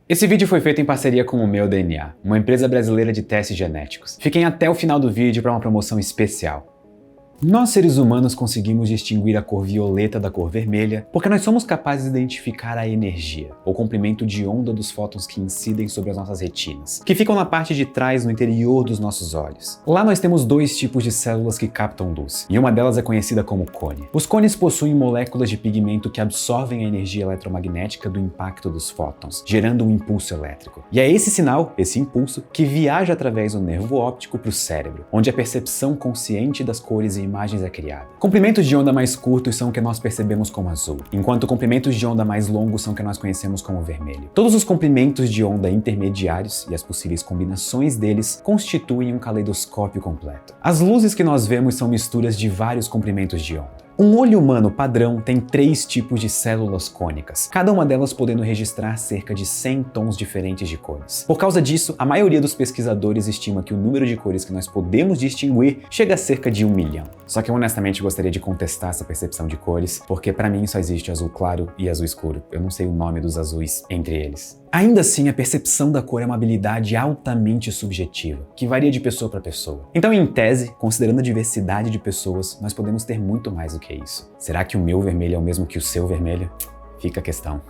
Esse vídeo foi feito em parceria com o Meu DNA, uma empresa brasileira de testes genéticos. Fiquem até o final do vídeo para uma promoção especial. Nós, seres humanos, conseguimos distinguir a cor violeta da cor vermelha porque nós somos capazes de identificar a energia, ou comprimento de onda dos fótons que incidem sobre as nossas retinas, que ficam na parte de trás, no interior dos nossos olhos. Lá nós temos dois tipos de células que captam luz, e uma delas é conhecida como cone. Os cones possuem moléculas de pigmento que absorvem a energia eletromagnética do impacto dos fótons, gerando um impulso elétrico. E é esse sinal, esse impulso, que viaja através do nervo óptico para o cérebro, onde a percepção consciente das cores e imagens é criada. Comprimentos de onda mais curtos são o que nós percebemos como azul, enquanto comprimentos de onda mais longos são o que nós conhecemos como vermelho. Todos os comprimentos de onda intermediários e as possíveis combinações deles constituem um caleidoscópio completo. As luzes que nós vemos são misturas de vários comprimentos de onda. Um olho humano padrão tem 3 tipos de células cônicas, cada uma delas podendo registrar cerca de 100 tons diferentes de cores. Por causa disso, a maioria dos pesquisadores estima que o número de cores que nós podemos distinguir chega a cerca de 1 milhão. Só que eu honestamente gostaria de contestar essa percepção de cores, porque para mim só existe azul claro e azul escuro. Eu não sei o nome dos azuis entre eles. Ainda assim, a percepção da cor é uma habilidade altamente subjetiva, que varia de pessoa para pessoa. Então, em tese, considerando a diversidade de pessoas, nós podemos ter muito mais do que isso. Será que o meu vermelho é o mesmo que o seu vermelho? Fica a questão.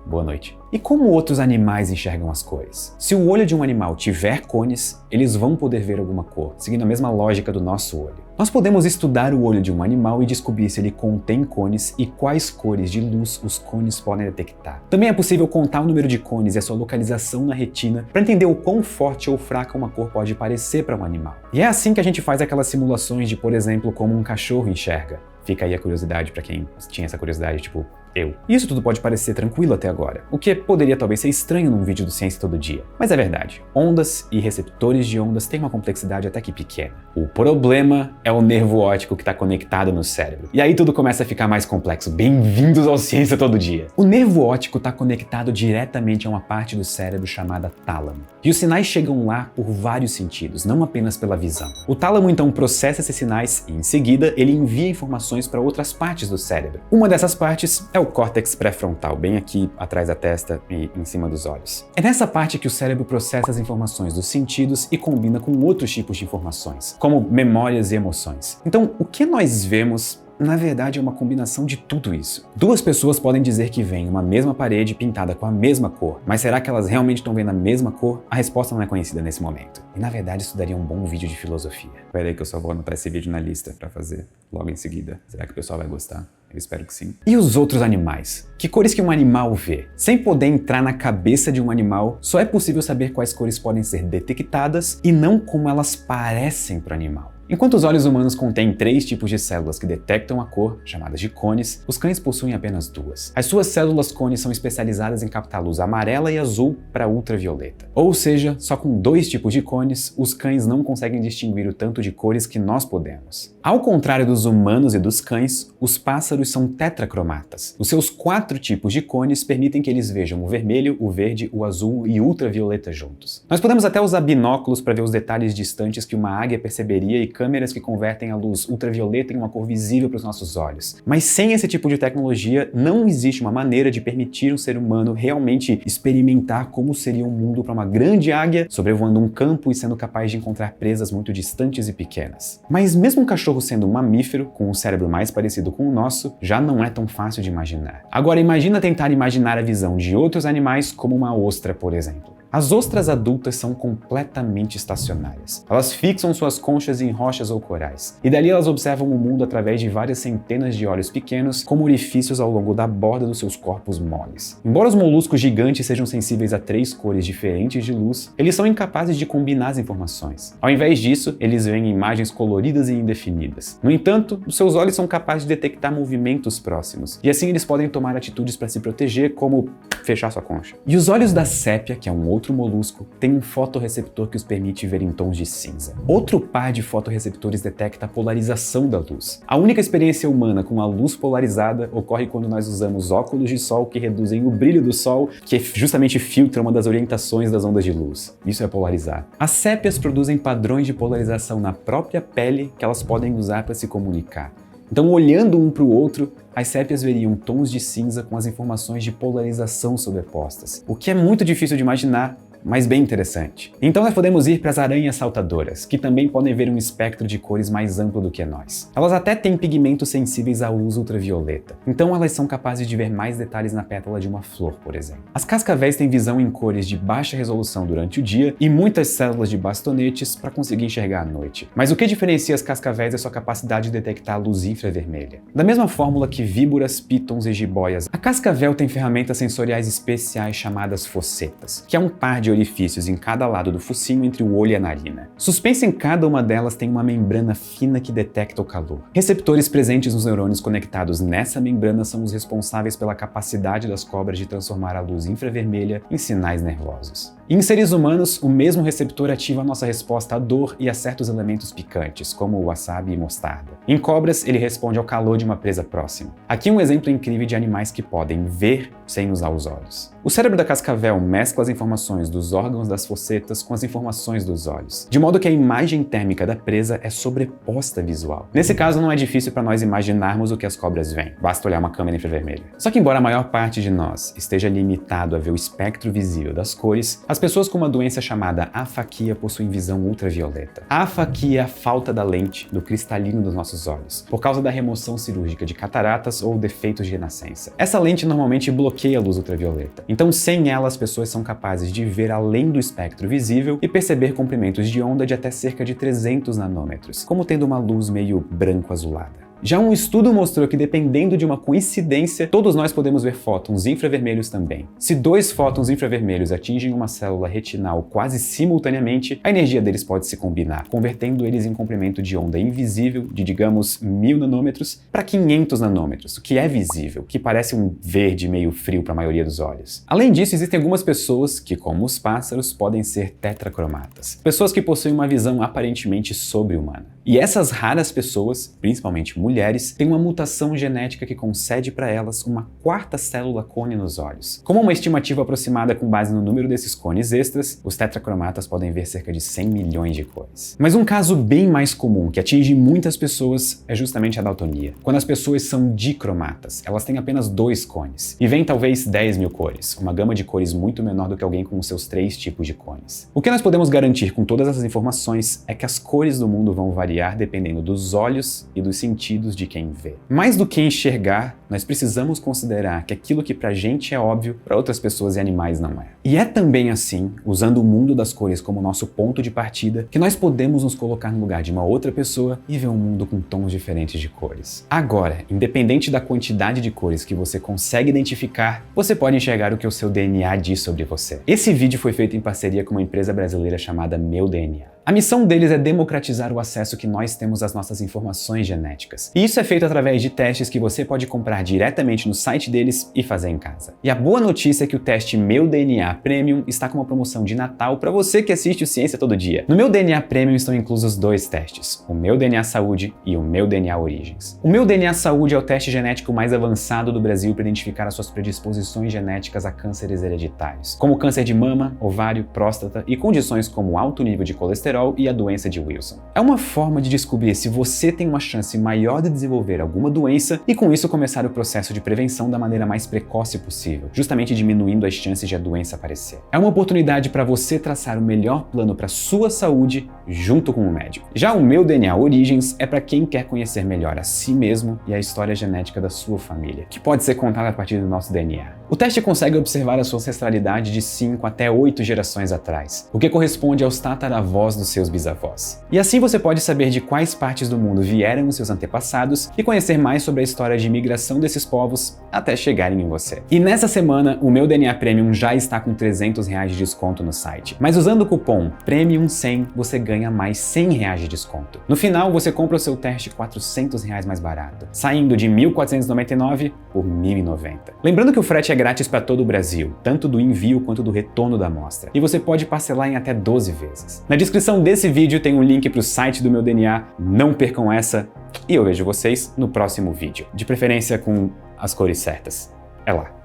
Boa noite. E como outros animais enxergam as cores? Se o olho de um animal tiver cones, eles vão poder ver alguma cor, seguindo a mesma lógica do nosso olho. Nós podemos estudar o olho de um animal e descobrir se ele contém cones e quais cores de luz os cones podem detectar. Também é possível contar o número de cones e a sua localização na retina para entender o quão forte ou fraca uma cor pode parecer para um animal. E é assim que a gente faz aquelas simulações de, por exemplo, como um cachorro enxerga. Fica aí a curiosidade para quem tinha essa curiosidade, tipo eu. Isso tudo pode parecer tranquilo até agora, o que poderia talvez ser estranho num vídeo do Ciência Todo Dia. Mas é verdade, ondas e receptores de ondas têm uma complexidade até que pequena. O problema é o nervo óptico que está conectado no cérebro. E aí tudo começa a ficar mais complexo. Bem-vindos ao Ciência Todo Dia! O nervo óptico está conectado diretamente a uma parte do cérebro chamada tálamo. E os sinais chegam lá por vários sentidos, não apenas pela visão. O tálamo então processa esses sinais e, em seguida, ele envia informações para outras partes do cérebro. Uma dessas partes é o córtex pré-frontal, bem aqui atrás da testa e em cima dos olhos. É nessa parte que o cérebro processa as informações dos sentidos e combina com outros tipos de informações, como memórias e emoções. Então, o que nós vemos na verdade é uma combinação de tudo isso. Duas pessoas podem dizer que veem uma mesma parede pintada com a mesma cor, mas será que elas realmente estão vendo a mesma cor? A resposta não é conhecida nesse momento. E na verdade isso daria um bom vídeo de filosofia. Espera aí que eu só vou anotar esse vídeo na lista para fazer logo em seguida. Será que o pessoal vai gostar? Eu espero que sim. E os outros animais? Que cores que um animal vê? Sem poder entrar na cabeça de um animal, só é possível saber quais cores podem ser detectadas e não como elas parecem para o animal. Enquanto os olhos humanos contêm 3 tipos de células que detectam a cor, chamadas de cones, os cães possuem apenas 2. As suas células cones são especializadas em captar luz amarela e azul para ultravioleta. Ou seja, só com 2 tipos de cones, os cães não conseguem distinguir o tanto de cores que nós podemos. Ao contrário dos humanos e dos cães, os pássaros são tetracromatas. Os seus 4 tipos de cones permitem que eles vejam o vermelho, o verde, o azul e o ultravioleta juntos. Nós podemos até usar binóculos para ver os detalhes distantes que uma águia perceberia e câmeras que convertem a luz ultravioleta em uma cor visível para os nossos olhos. Mas sem esse tipo de tecnologia, não existe uma maneira de permitir um ser humano realmente experimentar como seria um mundo para uma grande águia sobrevoando um campo e sendo capaz de encontrar presas muito distantes e pequenas. Mas mesmo um cachorro sendo um mamífero, com um cérebro mais parecido com o nosso, já não é tão fácil de imaginar. Agora imagina tentar imaginar a visão de outros animais como uma ostra, por exemplo. As ostras adultas são completamente estacionárias. Elas fixam suas conchas em rochas ou corais, e dali elas observam o mundo através de várias centenas de olhos pequenos, como orifícios ao longo da borda dos seus corpos moles. Embora os moluscos gigantes sejam sensíveis a 3 cores diferentes de luz, eles são incapazes de combinar as informações. Ao invés disso, eles veem imagens coloridas e indefinidas. No entanto, os seus olhos são capazes de detectar movimentos próximos, e assim eles podem tomar atitudes para se proteger, como fechar sua concha. E os olhos da sépia, que é um outro molusco, tem um fotorreceptor que os permite ver em tons de cinza. Outro par de fotorreceptores detecta a polarização da luz. A única experiência humana com a luz polarizada ocorre quando nós usamos óculos de sol que reduzem o brilho do sol, que justamente filtra uma das orientações das ondas de luz. Isso é polarizar. As sépias produzem padrões de polarização na própria pele que elas podem usar para se comunicar. Então, olhando um para o outro, as sépias veriam tons de cinza com as informações de polarização sobrepostas, o que é muito difícil de imaginar, mas bem interessante. Então nós podemos ir para as aranhas saltadoras, que também podem ver um espectro de cores mais amplo do que nós. Elas até têm pigmentos sensíveis à luz ultravioleta, então elas são capazes de ver mais detalhes na pétala de uma flor, por exemplo. As cascavéis têm visão em cores de baixa resolução durante o dia e muitas células de bastonetes para conseguir enxergar à noite. Mas o que diferencia as cascavéis é sua capacidade de detectar a luz infravermelha. Da mesma fórmula que víboras, pítons e jiboias, a cascavel tem ferramentas sensoriais especiais chamadas fossetas, que é um par de orifícios em cada lado do focinho entre o olho e a narina. Suspensa em cada uma delas tem uma membrana fina que detecta o calor. Receptores presentes nos neurônios conectados nessa membrana são os responsáveis pela capacidade das cobras de transformar a luz infravermelha em sinais nervosos. Em seres humanos, o mesmo receptor ativa a nossa resposta à dor e a certos elementos picantes, como o wasabi e mostarda. Em cobras, ele responde ao calor de uma presa próxima. Aqui um exemplo incrível de animais que podem ver sem usar os olhos. O cérebro da cascavel mescla as informações dos órgãos das fossetas com as informações dos olhos, de modo que a imagem térmica da presa é sobreposta visual. Nesse caso, não é difícil para nós imaginarmos o que as cobras veem, basta olhar uma câmera infravermelha. Só que embora a maior parte de nós esteja limitado a ver o espectro visível das cores, as pessoas com uma doença chamada afaquia possuem visão ultravioleta. A afaquia é a falta da lente, do cristalino dos nossos olhos, por causa da remoção cirúrgica de cataratas ou defeitos de renascença. Essa lente normalmente bloqueia a luz ultravioleta. Então, sem ela, as pessoas são capazes de ver além do espectro visível e perceber comprimentos de onda de até cerca de 300 nanômetros, como tendo uma luz meio branco-azulada. Já um estudo mostrou que, dependendo de uma coincidência, todos nós podemos ver fótons infravermelhos também. Se dois fótons infravermelhos atingem uma célula retinal quase simultaneamente, a energia deles pode se combinar, convertendo eles em comprimento de onda invisível de, digamos, 1000 nanômetros para 500 nanômetros, o que é visível, que parece um verde meio frio para a maioria dos olhos. Além disso, existem algumas pessoas que, como os pássaros, podem ser tetracromatas. Pessoas que possuem uma visão aparentemente sobre-humana. E essas raras pessoas, principalmente mulheres, têm uma mutação genética que concede para elas uma quarta célula cone nos olhos. Como uma estimativa aproximada com base no número desses cones extras, os tetracromatas podem ver cerca de 100 milhões de cores. Mas um caso bem mais comum, que atinge muitas pessoas, é justamente a daltonia. Quando as pessoas são dicromatas, elas têm apenas 2 cones, e veem talvez 10 mil cores, uma gama de cores muito menor do que alguém com os seus 3 tipos de cones. O que nós podemos garantir com todas essas informações é que as cores do mundo vão variar dependendo dos olhos e dos sentidos de quem vê. Mais do que enxergar, nós precisamos considerar que aquilo que pra gente é óbvio, para outras pessoas e animais não é. E é também assim, usando o mundo das cores como nosso ponto de partida, que nós podemos nos colocar no lugar de uma outra pessoa e ver um mundo com tons diferentes de cores. Agora, independente da quantidade de cores que você consegue identificar, você pode enxergar o que o seu DNA diz sobre você. Esse vídeo foi feito em parceria com uma empresa brasileira chamada Meu DNA. A missão deles é democratizar o acesso que nós temos às nossas informações genéticas. E isso é feito através de testes que você pode comprar diretamente no site deles e fazer em casa. E a boa notícia é que o teste Meu DNA Premium está com uma promoção de Natal para você que assiste o Ciência Todo Dia. No Meu DNA Premium estão inclusos 2 testes, o Meu DNA Saúde e o Meu DNA Origens. O Meu DNA Saúde é o teste genético mais avançado do Brasil para identificar as suas predisposições genéticas a cânceres hereditários, como câncer de mama, ovário, próstata e condições como alto nível de colesterol e a doença de Wilson. É uma forma de descobrir se você tem uma chance maior de desenvolver alguma doença e com isso começar o processo de prevenção da maneira mais precoce possível, justamente diminuindo as chances de a doença aparecer. É uma oportunidade para você traçar o melhor plano para sua saúde junto com o médico. Já o Meu DNA Origens é para quem quer conhecer melhor a si mesmo e a história genética da sua família, que pode ser contada a partir do nosso DNA. O teste consegue observar a sua ancestralidade de 5 até 8 gerações atrás, o que corresponde aos tataravós dos seus bisavós. E assim você pode saber de quais partes do mundo vieram os seus antepassados e conhecer mais sobre a história de imigração desses povos até chegarem em você. E nessa semana, o Meu DNA Premium já está com R$300 de desconto no site. Mas usando o cupom PREMIUM100, você ganha mais R$100 de desconto. No final, você compra o seu teste R$400 mais barato, saindo de R$1.499 por R$1.090. Lembrando que o frete é grátis para todo o Brasil, tanto do envio quanto do retorno da amostra. E você pode parcelar em até 12 vezes. Na descrição desse vídeo tem um link para o site do Meu DNA, não percam essa, e eu vejo vocês no próximo vídeo. De preferência com as cores certas. É lá.